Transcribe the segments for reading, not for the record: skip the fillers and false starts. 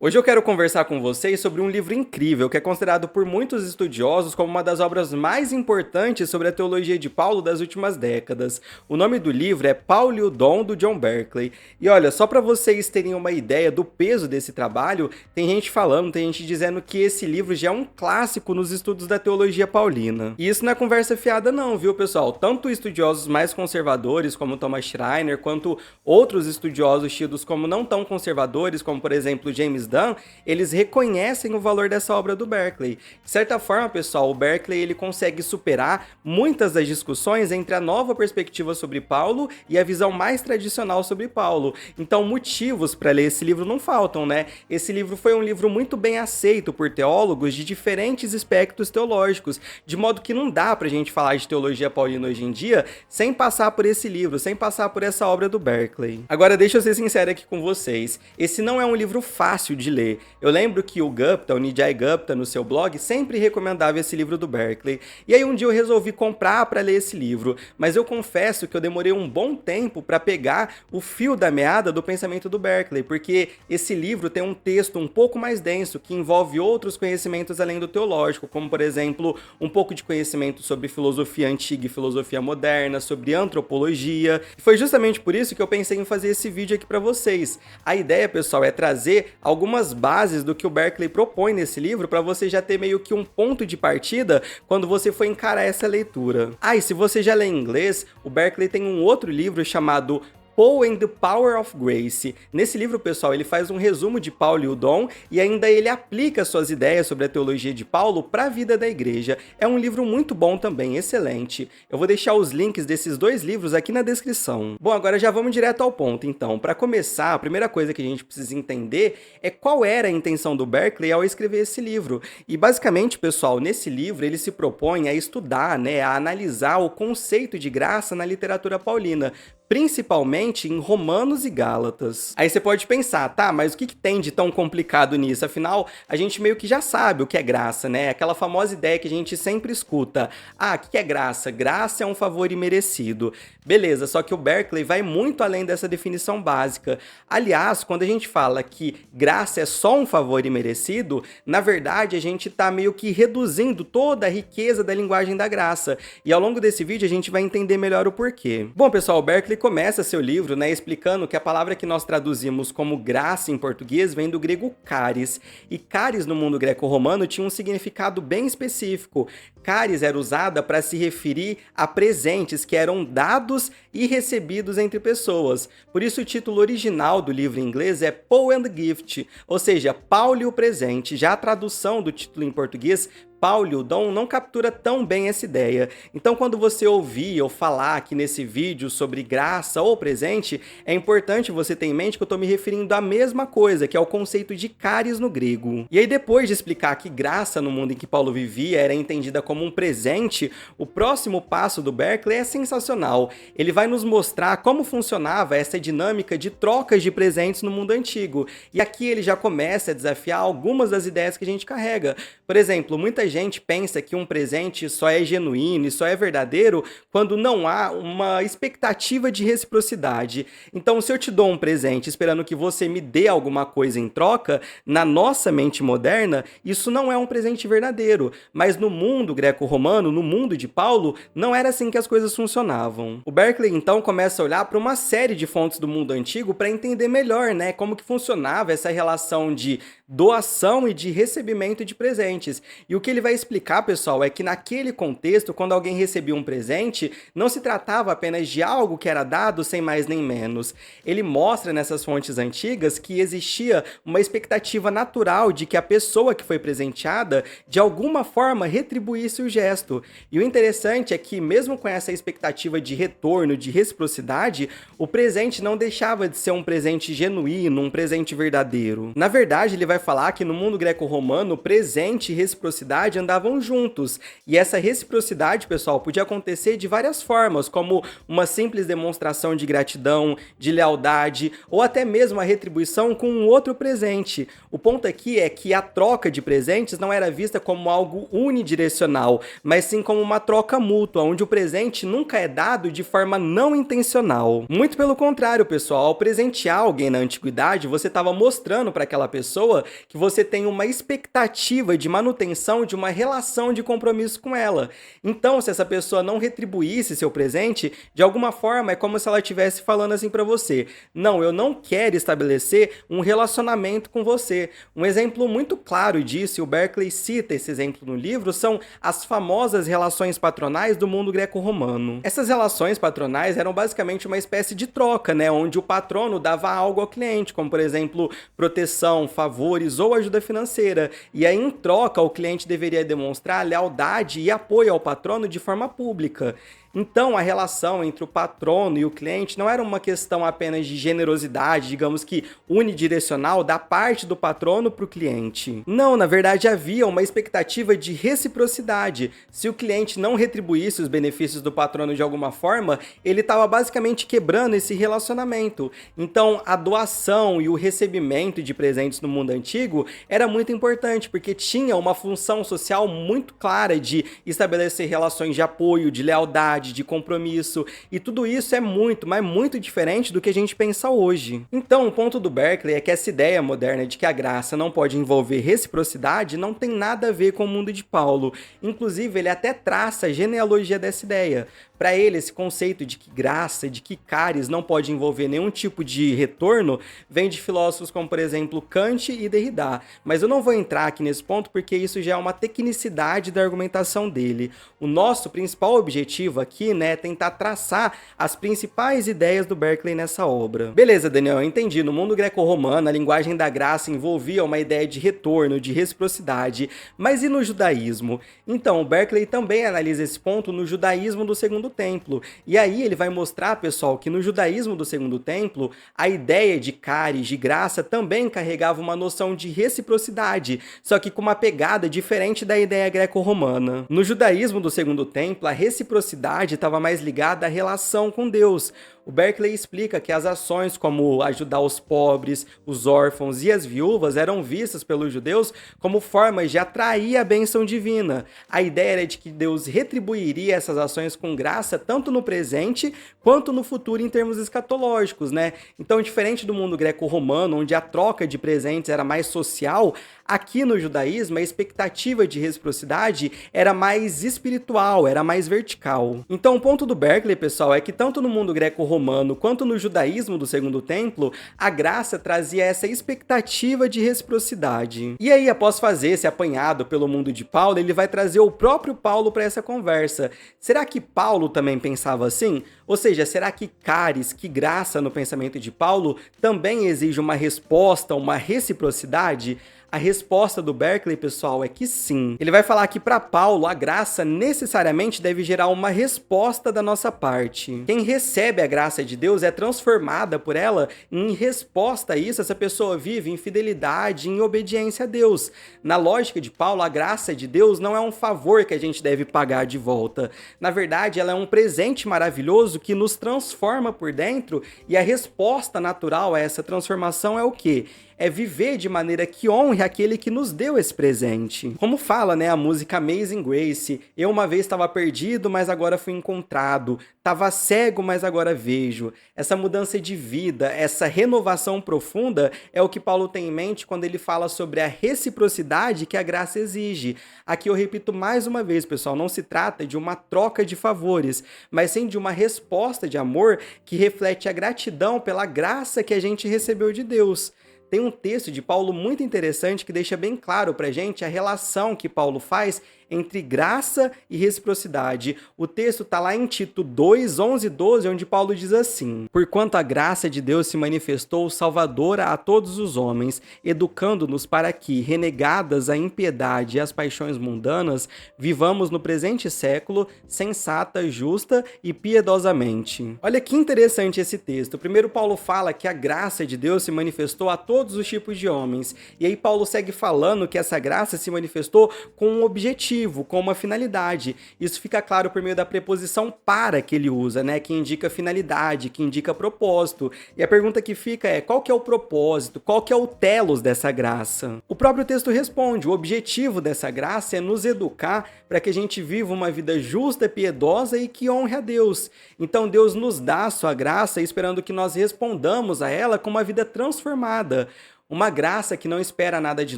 Hoje eu quero conversar com vocês sobre um livro incrível que é considerado por muitos estudiosos como uma das obras mais importantes sobre a teologia de Paulo das últimas décadas. O nome do livro é Paulo e o Dom, do John Berkeley. E olha, só para vocês terem uma ideia do peso desse trabalho, tem gente falando, tem gente dizendo que esse livro já é um clássico nos estudos da teologia paulina. E isso não é conversa fiada não, viu, pessoal? Tanto estudiosos mais conservadores, como Thomas Schreiner, quanto outros estudiosos tidos como não tão conservadores, como por exemplo James Dunn, eles reconhecem o valor dessa obra do Berkeley. De certa forma, pessoal, o Berkeley ele consegue superar muitas das discussões entre a nova perspectiva sobre Paulo e a visão mais tradicional sobre Paulo. Então, motivos para ler esse livro não faltam, né? Esse livro foi um livro muito bem aceito por teólogos de diferentes espectros teológicos, de modo que não dá pra gente falar de teologia paulina hoje em dia sem passar por esse livro, sem passar por essa obra do Berkeley. Agora, deixa eu ser sincero aqui com vocês. Esse não é um livro fácil de ler. Eu lembro que o Gupta, o Nijay Gupta, no seu blog, sempre recomendava esse livro do Berkeley. E aí um dia eu resolvi comprar para ler esse livro, mas eu confesso que eu demorei um bom tempo para pegar o fio da meada do pensamento do Berkeley, porque esse livro tem um texto um pouco mais denso, que envolve outros conhecimentos além do teológico, como por exemplo, um pouco de conhecimento sobre filosofia antiga e filosofia moderna, sobre antropologia. E foi justamente por isso que eu pensei em fazer esse vídeo aqui para vocês. A ideia, pessoal, é trazer algumas bases do que o Berkeley propõe nesse livro para você já ter meio que um ponto de partida quando você for encarar essa leitura. Ah, e se você já lê em inglês, o Berkeley tem um outro livro chamado Paul and the Power of Grace. Nesse livro, pessoal, ele faz um resumo de Paulo e o Dom e ainda ele aplica suas ideias sobre a teologia de Paulo para a vida da igreja. É um livro muito bom também, excelente. Eu vou deixar os links desses dois livros aqui na descrição. Bom, agora já vamos direto ao ponto, então. Para começar, a primeira coisa que a gente precisa entender é qual era a intenção do Berkeley ao escrever esse livro. E basicamente, pessoal, nesse livro ele se propõe a estudar, a analisar o conceito de graça na literatura paulina, principalmente em Romanos e Gálatas. Aí você pode pensar, tá, mas o que tem de tão complicado nisso? Afinal, a gente meio que já sabe o que é graça, né? Aquela famosa ideia que a gente sempre escuta. Ah, o que é graça? Graça é um favor imerecido. Beleza, só que o Berkeley vai muito além dessa definição básica. Aliás, quando a gente fala que graça é só um favor imerecido, na verdade a gente tá meio que reduzindo toda a riqueza da linguagem da graça. E ao longo desse vídeo a gente vai entender melhor o porquê. Bom, pessoal, o Berkeley começa seu livro, explicando que a palavra que nós traduzimos como graça em português vem do grego charis, e charis no mundo greco-romano tinha um significado bem específico. Charis era usada para se referir a presentes que eram dados e recebidos entre pessoas. Por isso o título original do livro em inglês é Paul and the Gift, ou seja, Paulo e o presente. Já a tradução do título em português, Paulo e o Dom, não captura tão bem essa ideia. Então, quando você ouvir ou falar aqui nesse vídeo sobre graça ou presente, é importante você ter em mente que eu estou me referindo à mesma coisa, que é o conceito de charis no grego. E aí, depois de explicar que graça no mundo em que Paulo vivia era entendida como um presente, o próximo passo do Berkeley é sensacional. Ele vai nos mostrar como funcionava essa dinâmica de trocas de presentes no mundo antigo. E aqui ele já começa a desafiar algumas das ideias que a gente carrega. Por exemplo, muita gente pensa que um presente só é genuíno e só é verdadeiro quando não há uma expectativa de reciprocidade. Então, se eu te dou um presente esperando que você me dê alguma coisa em troca, na nossa mente moderna, isso não é um presente verdadeiro. Mas no mundo greco-romano, no mundo de Paulo, não era assim que as coisas funcionavam. O Berkeley, então, começa a olhar para uma série de fontes do mundo antigo para entender melhor, como que funcionava essa relação de doação e de recebimento de presentes. E o que ele vai explicar, pessoal, é que naquele contexto, quando alguém recebia um presente, não se tratava apenas de algo que era dado sem mais nem menos. Ele mostra nessas fontes antigas que existia uma expectativa natural de que a pessoa que foi presenteada, de alguma forma, retribuísse o gesto. E o interessante é que, mesmo com essa expectativa de retorno, de reciprocidade, o presente não deixava de ser um presente genuíno, um presente verdadeiro. Na verdade, ele vai falar que no mundo greco-romano, presente e reciprocidade andavam juntos. E essa reciprocidade, pessoal, podia acontecer de várias formas, como uma simples demonstração de gratidão, de lealdade, ou até mesmo a retribuição com um outro presente. O ponto aqui é que a troca de presentes não era vista como algo unidirecional, mas sim como uma troca mútua, onde o presente nunca é dado de forma não intencional. Muito pelo contrário, pessoal, ao presentear alguém na antiguidade, você estava mostrando para aquela pessoa que você tem uma expectativa de manutenção de uma relação de compromisso com ela. Então, se essa pessoa não retribuísse seu presente, de alguma forma é como se ela estivesse falando assim para você: não, eu não quero estabelecer um relacionamento com você. Um exemplo muito claro disso, e o Berkeley cita esse exemplo no livro, são as famosas relações patronais do mundo greco-romano. Essas relações patronais eram basicamente uma espécie de troca, né, onde o patrono dava algo ao cliente, como por exemplo, proteção, favores ou ajuda financeira. E aí, em troca, o cliente deveria demonstrar lealdade e apoio ao patrono de forma pública. Então, a relação entre o patrono e o cliente não era uma questão apenas de generosidade, digamos que unidirecional, da parte do patrono para o cliente. Não, na verdade havia uma expectativa de reciprocidade. Se o cliente não retribuísse os benefícios do patrono de alguma forma, ele estava basicamente quebrando esse relacionamento. Então, a doação e o recebimento de presentes no mundo antigo era muito importante, porque tinha uma função social muito clara de estabelecer relações de apoio, de lealdade, de compromisso, e tudo isso é muito, mas muito diferente do que a gente pensa hoje. Então, o ponto do Berkeley é que essa ideia moderna de que a graça não pode envolver reciprocidade não tem nada a ver com o mundo de Paulo. Inclusive, ele até traça a genealogia dessa ideia. Para ele, esse conceito de que graça, de que caris não pode envolver nenhum tipo de retorno, vem de filósofos como, por exemplo, Kant e Derrida. Mas eu não vou entrar aqui nesse ponto porque isso já é uma tecnicidade da argumentação dele. O nosso principal objetivo aqui, né, é tentar traçar as principais ideias do Berkeley nessa obra. Beleza, Daniel, eu entendi. No mundo greco-romano, a linguagem da graça envolvia uma ideia de retorno, de reciprocidade. Mas e no judaísmo? Então, o Berkeley também analisa esse ponto no judaísmo do Segundo Templo. E aí ele vai mostrar, pessoal, que no judaísmo do Segundo Templo, a ideia de caris, de graça, também carregava uma noção de reciprocidade, só que com uma pegada diferente da ideia greco-romana. No judaísmo do Segundo Templo, a reciprocidade estava mais ligada à relação com Deus. O Berkeley explica que as ações como ajudar os pobres, os órfãos e as viúvas eram vistas pelos judeus como formas de atrair a bênção divina. A ideia era de que Deus retribuiria essas ações com graça tanto no presente quanto no futuro em termos escatológicos, né? Então, diferente do mundo greco-romano, onde a troca de presentes era mais social, aqui no judaísmo a expectativa de reciprocidade era mais espiritual, era mais vertical. Então, o ponto do Berkeley, pessoal, é que tanto no mundo greco-romano quanto no judaísmo do Segundo Templo, a graça trazia essa expectativa de reciprocidade. E aí, após fazer esse apanhado pelo mundo de Paulo, ele vai trazer o próprio Paulo para essa conversa. Será que Paulo também pensava assim? Ou seja, será que caris, que graça no pensamento de Paulo, também exige uma resposta, uma reciprocidade? A resposta do Berkeley, pessoal, é que sim. Ele vai falar que para Paulo a graça necessariamente deve gerar uma resposta da nossa parte. Quem recebe a graça de Deus é transformada por ela, e em resposta a isso, essa pessoa vive em fidelidade, em obediência a Deus. Na lógica de Paulo, a graça de Deus não é um favor que a gente deve pagar de volta. Na verdade, ela é um presente maravilhoso que nos transforma por dentro, e a resposta natural a essa transformação é o quê? É viver de maneira que honre aquele que nos deu esse presente. Como fala, né, a música Amazing Grace: eu uma vez estava perdido, mas agora fui encontrado. Estava cego, mas agora vejo. Essa mudança de vida, essa renovação profunda é o que Paulo tem em mente quando ele fala sobre a reciprocidade que a graça exige. Aqui eu repito mais uma vez, pessoal, não se trata de uma troca de favores, mas sim de uma resposta de amor que reflete a gratidão pela graça que a gente recebeu de Deus. Tem um texto de Paulo muito interessante que deixa bem claro pra gente a relação que Paulo faz entre graça e reciprocidade. O texto está lá em Tito 2, 11 e 12, onde Paulo diz assim: porquanto a graça de Deus se manifestou salvadora a todos os homens, educando-nos para que, renegadas a impiedade e as paixões mundanas, vivamos no presente século sensata, justa e piedosamente. Olha que interessante esse texto. Primeiro Paulo fala que a graça de Deus se manifestou a todos os tipos de homens, e aí Paulo segue falando que essa graça se manifestou com um objetivo, com uma finalidade. Isso fica claro por meio da preposição para que ele usa, né? Que indica finalidade, que indica propósito. E a pergunta que fica é: qual que é o propósito? Qual que é o telos dessa graça? O próprio texto responde: o objetivo dessa graça é nos educar para que a gente viva uma vida justa, piedosa e que honre a Deus. Então Deus nos dá a sua graça esperando que nós respondamos a ela com uma vida transformada. Uma graça que não espera nada de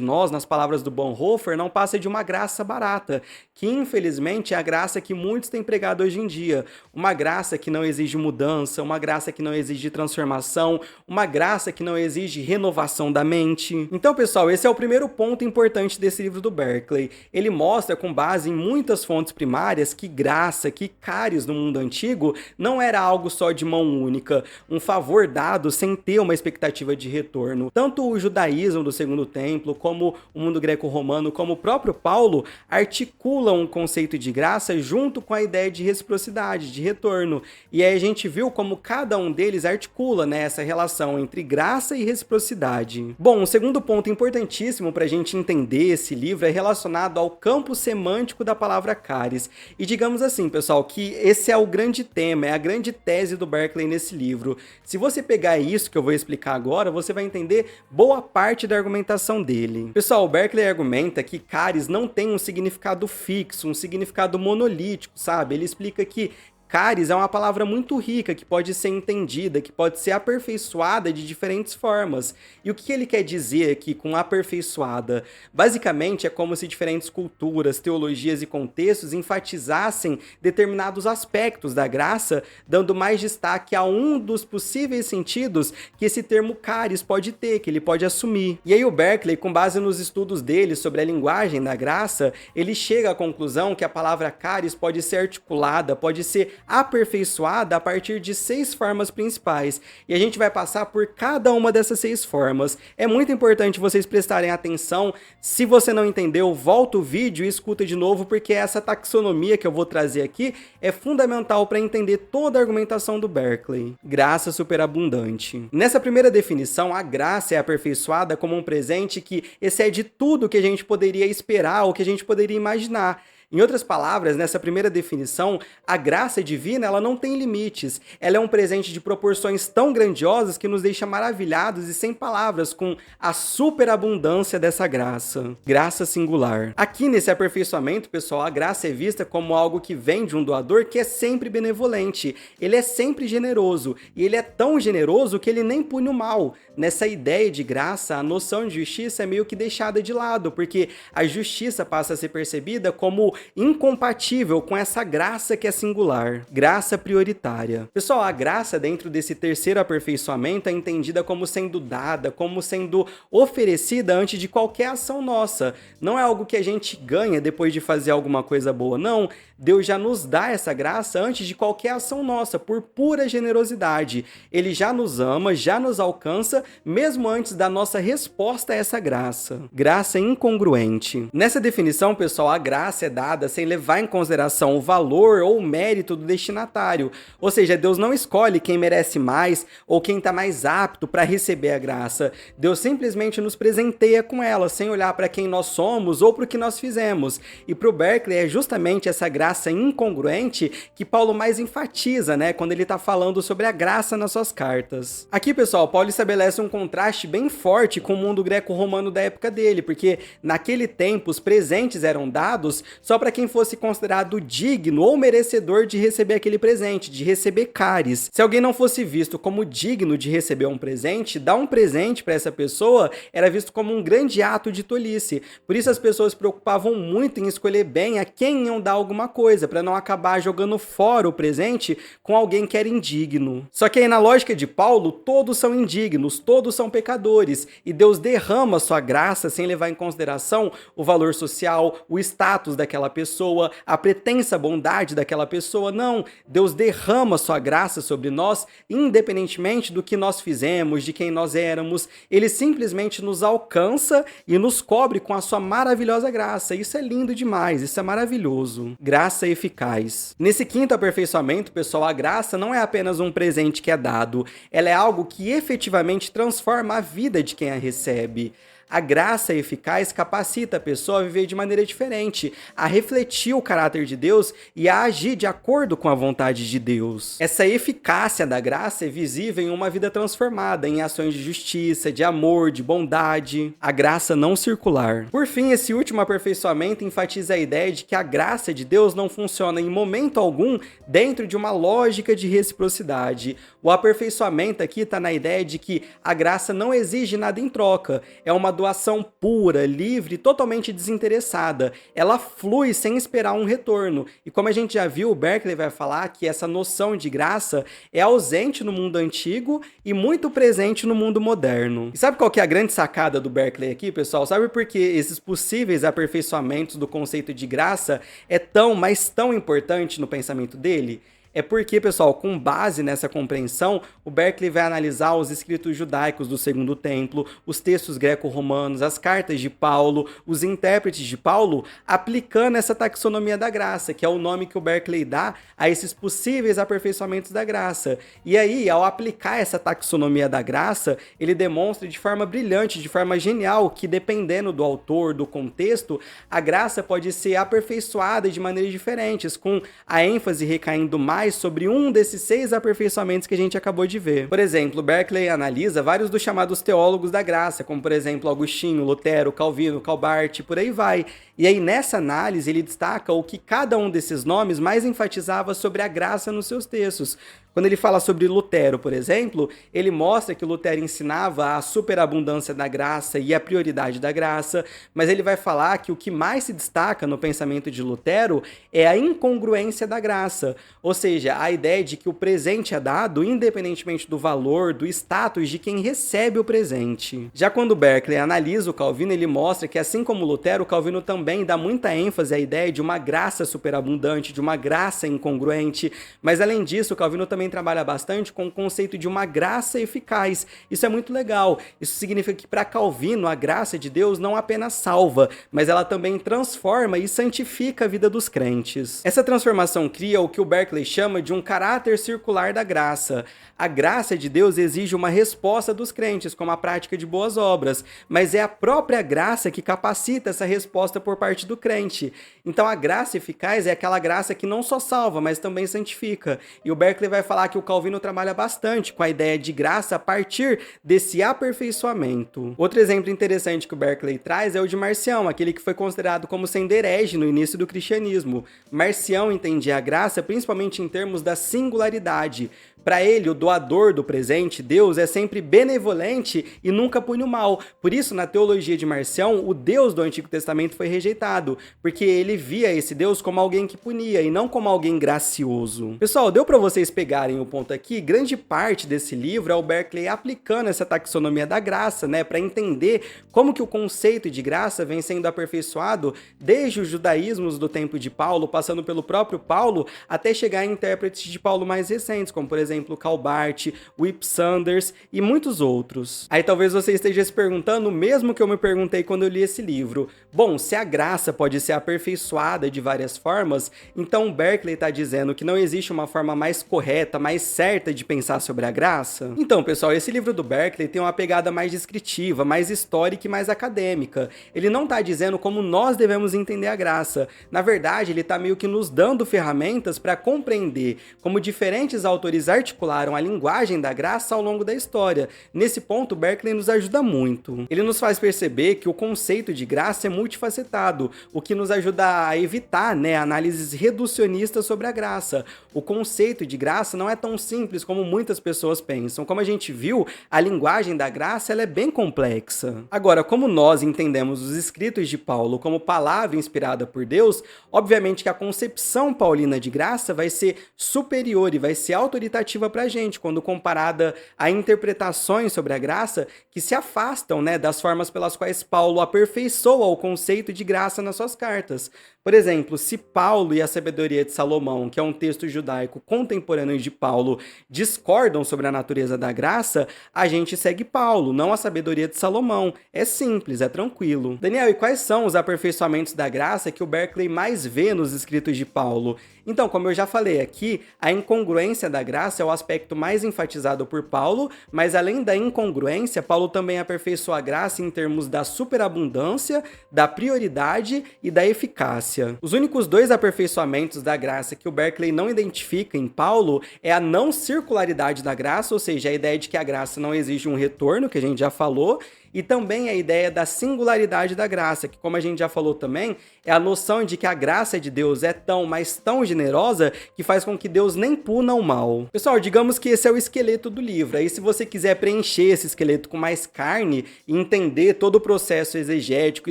nós, nas palavras do Bonhoeffer, não passa de uma graça barata, que infelizmente é a graça que muitos têm pregado hoje em dia. Uma graça que não exige mudança, uma graça que não exige transformação, uma graça que não exige renovação da mente. Então, pessoal, esse é o primeiro ponto importante desse livro do Berkeley. Ele mostra, com base em muitas fontes primárias, que graça, que caris no mundo antigo não era algo só de mão única, um favor dado sem ter uma expectativa de retorno. Tanto o judaísmo do Segundo Templo, como o mundo greco-romano, como o próprio Paulo, articulam um conceito de graça junto com a ideia de reciprocidade, de retorno. E aí a gente viu como cada um deles articula, né, essa relação entre graça e reciprocidade. Bom, o segundo ponto importantíssimo para a gente entender esse livro é relacionado ao campo semântico da palavra caris. E digamos assim, pessoal, que esse é o grande tema, é a grande tese do Berkeley nesse livro. Se você pegar isso que eu vou explicar agora, você vai entender boa parte da argumentação dele. Pessoal, o Berkeley argumenta que caris não tem um significado fixo, um significado monolítico, sabe? Ele explica que caris é uma palavra muito rica, que pode ser entendida, que pode ser aperfeiçoada de diferentes formas. E o que ele quer dizer aqui com aperfeiçoada? Basicamente, é como se diferentes culturas, teologias e contextos enfatizassem determinados aspectos da graça, dando mais destaque a um dos possíveis sentidos que esse termo caris pode ter, que ele pode assumir. E aí o Berkeley, com base nos estudos dele sobre a linguagem da graça, ele chega à conclusão que a palavra caris pode ser articulada, pode ser aperfeiçoada a partir de 6 formas principais. E a gente vai passar por cada uma dessas 6 formas. É muito importante vocês prestarem atenção. Se você não entendeu, volta o vídeo e escuta de novo, porque essa taxonomia que eu vou trazer aqui é fundamental para entender toda a argumentação do Berkeley. Graça superabundante. Nessa primeira definição, a graça é aperfeiçoada como um presente que excede tudo que a gente poderia esperar ou que a gente poderia imaginar. Em outras palavras, nessa primeira definição, a graça divina ela não tem limites. Ela é um presente de proporções tão grandiosas que nos deixa maravilhados e sem palavras com a superabundância dessa graça. Graça singular. Aqui nesse aperfeiçoamento, pessoal, a graça é vista como algo que vem de um doador que é sempre benevolente. Ele é sempre generoso. E ele é tão generoso que ele nem pune o mal. Nessa ideia de graça, a noção de justiça é meio que deixada de lado, porque a justiça passa a ser percebida como incompatível com essa graça que é singular, graça prioritária. Pessoal, a graça dentro desse terceiro aperfeiçoamento é entendida como sendo dada, como sendo oferecida antes de qualquer ação nossa. Não é algo que a gente ganha depois de fazer alguma coisa boa, não. Deus já nos dá essa graça antes de qualquer ação nossa, por pura generosidade. Ele já nos ama, já nos alcança, mesmo antes da nossa resposta a essa graça. Graça incongruente. Nessa definição, pessoal, a graça é dada sem levar em consideração o valor ou o mérito do destinatário. Ou seja, Deus não escolhe quem merece mais ou quem está mais apto para receber a graça. Deus simplesmente nos presenteia com ela, sem olhar para quem nós somos ou para o que nós fizemos. E para o Berkeley é justamente essa graça incongruente que Paulo mais enfatiza, né, quando ele está falando sobre a graça nas suas cartas. Aqui, pessoal, Paulo estabelece um contraste bem forte com o mundo greco-romano da época dele, porque naquele tempo os presentes eram dados só para quem fosse considerado digno ou merecedor de receber aquele presente, de receber caris. Se alguém não fosse visto como digno de receber um presente, dar um presente para essa pessoa era visto como um grande ato de tolice. Por isso as pessoas se preocupavam muito em escolher bem a quem iam dar alguma coisa, para não acabar jogando fora o presente com alguém que era indigno. Só que aí na lógica de Paulo, todos são indignos, todos são pecadores, e Deus derrama sua graça sem levar em consideração o valor social, o status daquela pessoa, a pretensa bondade daquela pessoa. Não, Deus derrama sua graça sobre nós, independentemente do que nós fizemos, de quem nós éramos. Ele simplesmente nos alcança e nos cobre com a sua maravilhosa graça. Isso é lindo demais, isso é maravilhoso. Graça eficaz. Nesse quinto aperfeiçoamento, pessoal, a graça não é apenas um presente que é dado, ela é algo que efetivamente transforma a vida de quem a recebe. A graça eficaz capacita a pessoa a viver de maneira diferente, a refletir o caráter de Deus e a agir de acordo com a vontade de Deus. Essa eficácia da graça é visível em uma vida transformada, em ações de justiça, de amor, de bondade. A graça não circular. Por fim, esse último aperfeiçoamento enfatiza a ideia de que a graça de Deus não funciona em momento algum dentro de uma lógica de reciprocidade. O aperfeiçoamento aqui está na ideia de que a graça não exige nada em troca, é uma doação pura, livre, totalmente desinteressada. Ela flui sem esperar um retorno. E como a gente já viu, o Berkeley vai falar que essa noção de graça é ausente no mundo antigo e muito presente no mundo moderno. E sabe qual que é a grande sacada do Berkeley aqui, pessoal? Sabe por que esses possíveis aperfeiçoamentos do conceito de graça é tão, mas tão importante no pensamento dele? É porque, pessoal, com base nessa compreensão, o Berkeley vai analisar os escritos judaicos do Segundo Templo, os textos greco-romanos, as cartas de Paulo, os intérpretes de Paulo, aplicando essa taxonomia da graça, que é o nome que o Berkeley dá a esses possíveis aperfeiçoamentos da graça. E aí, ao aplicar essa taxonomia da graça, ele demonstra de forma brilhante, de forma genial, que dependendo do autor, do contexto, a graça pode ser aperfeiçoada de maneiras diferentes, com a ênfase recaindo mais sobre um desses 6 aperfeiçoamentos que a gente acabou de ver. Por exemplo, Berkeley analisa vários dos chamados teólogos da graça, como por exemplo Agostinho, Lutero, Calvino, Calbart, por aí vai. E aí nessa análise ele destaca o que cada um desses nomes mais enfatizava sobre a graça nos seus textos. Quando ele fala sobre Lutero, por exemplo, ele mostra que Lutero ensinava a superabundância da graça e a prioridade da graça, mas ele vai falar que o que mais se destaca no pensamento de Lutero é a incongruência da graça, ou seja, a ideia de que o presente é dado independentemente do valor, do status de quem recebe o presente. Já quando Berkeley analisa o Calvino, ele mostra que assim como Lutero, o Calvino também dá muita ênfase à ideia de uma graça superabundante, de uma graça incongruente, mas além disso, o Calvino também trabalha bastante com o conceito de uma graça eficaz. Isso é muito legal. Isso significa que para Calvino a graça de Deus não apenas salva, mas ela também transforma e santifica a vida dos crentes. Essa transformação cria o que o Berkeley chama de um caráter circular da graça. A graça de Deus exige uma resposta dos crentes, como a prática de boas obras, mas é a própria graça que capacita essa resposta por parte do crente. Então a graça eficaz é aquela graça que não só salva, mas também santifica. E o Berkeley vai falar que o Calvino trabalha bastante com a ideia de graça a partir desse aperfeiçoamento. Outro exemplo interessante que o Berkeley traz é o de Marcião, aquele que foi considerado como sendo herege no início do cristianismo. Marcião entendia a graça principalmente em termos da singularidade. Para ele, o doador do presente, Deus, é sempre benevolente e nunca pune o mal. Por isso, na teologia de Marcião, o Deus do Antigo Testamento foi rejeitado, porque ele via esse Deus como alguém que punia e não como alguém gracioso. Pessoal, deu para vocês pegarem o ponto aqui? Grande parte desse livro é o Berkeley aplicando essa taxonomia da graça, né, para entender como que o conceito de graça vem sendo aperfeiçoado desde os judaísmos do tempo de Paulo, passando pelo próprio Paulo, até chegar em intérpretes de Paulo mais recentes, como por exemplo Calbart, Whip Sanders e muitos outros. Aí talvez você esteja se perguntando o mesmo que eu me perguntei quando eu li esse livro. Bom, se a graça pode ser aperfeiçoada de várias formas, então Berkeley está dizendo que não existe uma forma mais correta, mais certa de pensar sobre a graça? Então, pessoal, esse livro do Berkeley tem uma pegada mais descritiva, mais histórica e mais acadêmica. Ele não está dizendo como nós devemos entender a graça. Na verdade, ele está meio que nos dando ferramentas para compreender como diferentes autores articularam a linguagem da graça ao longo da história. Nesse ponto, Berkeley nos ajuda muito. Ele nos faz perceber que o conceito de graça é multifacetado, o que nos ajuda a evitar, análises reducionistas sobre a graça. O conceito de graça não é tão simples como muitas pessoas pensam. Como a gente viu, a linguagem da graça ela é bem complexa. Agora, como nós entendemos os escritos de Paulo como palavra inspirada por Deus, obviamente que a concepção paulina de graça vai ser superior e vai ser autoritativa para a gente, quando comparada a interpretações sobre a graça que se afastam das formas pelas quais Paulo aperfeiçoa o conceito de graça nas suas cartas. Por exemplo, se Paulo e a sabedoria de Salomão, que é um texto judaico contemporâneo de Paulo, discordam sobre a natureza da graça, a gente segue Paulo, não a sabedoria de Salomão. É simples, é tranquilo. Daniel, e quais são os aperfeiçoamentos da graça que o Berkeley mais vê nos escritos de Paulo? Então, como eu já falei aqui, a incongruência da graça graça é o aspecto mais enfatizado por Paulo, mas além da incongruência, Paulo também aperfeiçoa a graça em termos da superabundância, da prioridade e da eficácia. Os únicos dois aperfeiçoamentos da graça que o Berkeley não identifica em Paulo é a não circularidade da graça, ou seja, a ideia de que a graça não exige um retorno, que a gente já falou, e também a ideia da singularidade da graça, que como a gente já falou também, é a noção de que a graça de Deus é tão, mas tão generosa, que faz com que Deus nem puna o mal. Pessoal, digamos que esse é o esqueleto do livro. Aí se você quiser preencher esse esqueleto com mais carne e entender todo o processo exegético,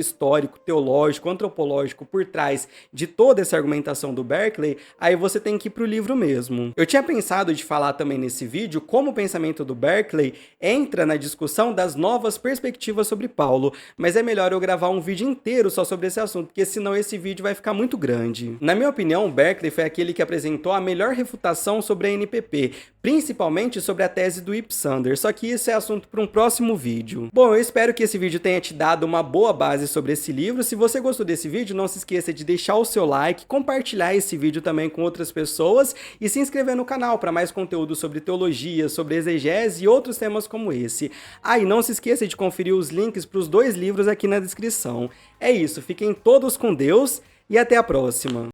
histórico, teológico, antropológico por trás de toda essa argumentação do Berkeley, aí você tem que ir para o livro mesmo. Eu tinha pensado de falar também nesse vídeo como o pensamento do Berkeley entra na discussão das novas perspectivas sobre Paulo, mas é melhor eu gravar um vídeo inteiro só sobre esse assunto, porque senão esse vídeo vai ficar muito grande. Na minha opinião, Berkeley foi aquele que apresentou a melhor refutação sobre a NPP, principalmente sobre a tese do Ipsander, só que isso é assunto para um próximo vídeo. Bom, eu espero que esse vídeo tenha te dado uma boa base sobre esse livro. Se você gostou desse vídeo, não se esqueça de deixar o seu like, compartilhar esse vídeo também com outras pessoas e se inscrever no canal para mais conteúdo sobre teologia, sobre exegese e outros temas como esse. E não se esqueça de conferir os links para os dois livros aqui na descrição. É isso, fiquem todos com Deus e até a próxima!